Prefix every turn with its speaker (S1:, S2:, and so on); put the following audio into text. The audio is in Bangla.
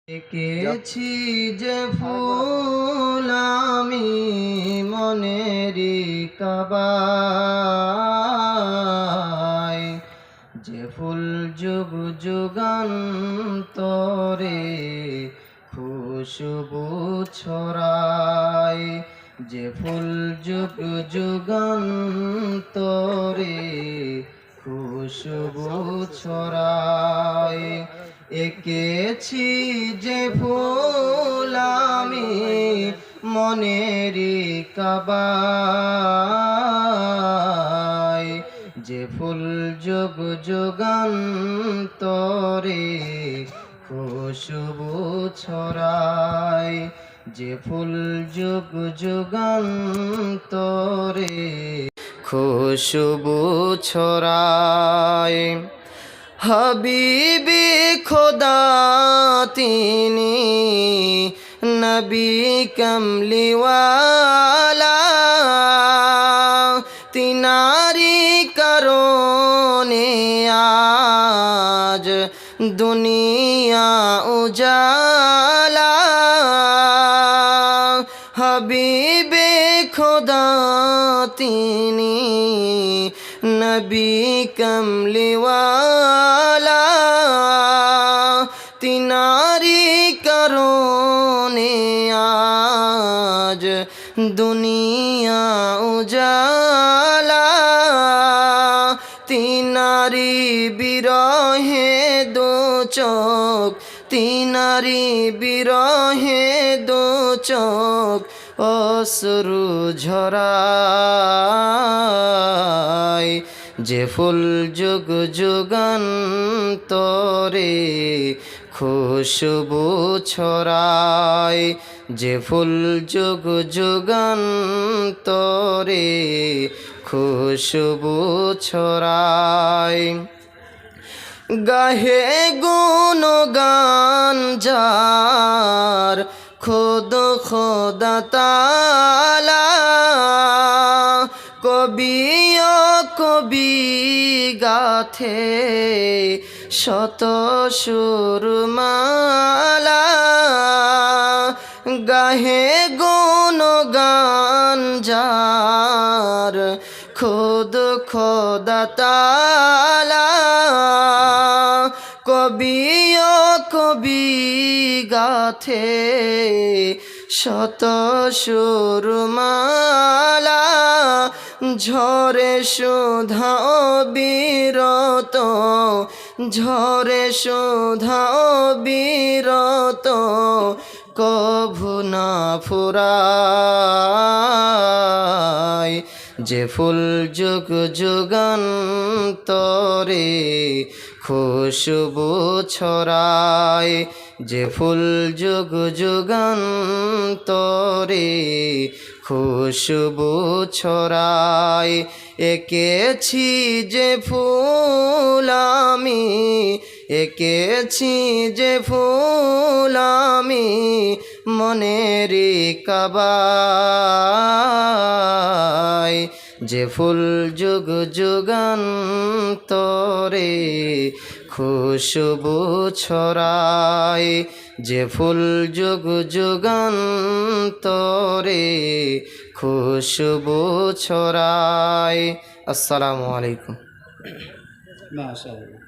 S1: এঁকেছি যে ফুল আমি মনেরই কাবায়, যে ফুল যুগ যুগান্তরে খুশবু ছড়ায়, যে ফুল যুগ যুগান্তরে খুশবু ছড়ায়। এঁকেছি যে ফুল আমি মনেরই কাবায়, যে ফুল যুগ যুগান্তরে খুশবু ছড়ায়, যে ফুল যুগ যুগান্তরে খুশবু ছড়ায়। হাবিবি খোদা তিনি নবী কমলিওয়ালা, তিনারি কারণে আজ দুনিয়া উজালা। হাবিবে খোদা তিনি নবী কমলিওয়ালা, তিনারি কারণে আজ দুনিয়া উজালা। তিনারি বিরহে দো চোখ, তিনারি বিরহে দো চোখ অশ্রু ঝরায়, যে ফুল যুগ যুগান্তরে খুশবু ছড়ায়, যে ফুল যুগ যুগান্তরে খুশবু ছড়ায়। গাহে গুণগান যার খোদ খোদা তাআলা, কবি ও কবি গাথে শত সুরমালা। গাহে গুণগান যার খোদ খোদা তাআলা, কবি ও কবি গাথে শত সুরমালা। ঝরে সুধা বিরত, ঝরে সুধা বিরত কভু না ফুরায়, যে ফুল যুগ যুগান্তরে খুশবু ছড়ায়, যে ফুল যুগ যুগান্তরে খুশবু ছড়ায়। এঁকেছি যে ফুল আমি, এঁকেছি যে ফুল আমি মনেরই কাবায়, যে ফুল যুগ যুগান্তরে খুশবু ছড়ায়, যে ফুল যুগ যুগান্তরে খুশবু ছড়ায়। আসসালামু আলাইকুম।
S2: মাশাআল্লাহ।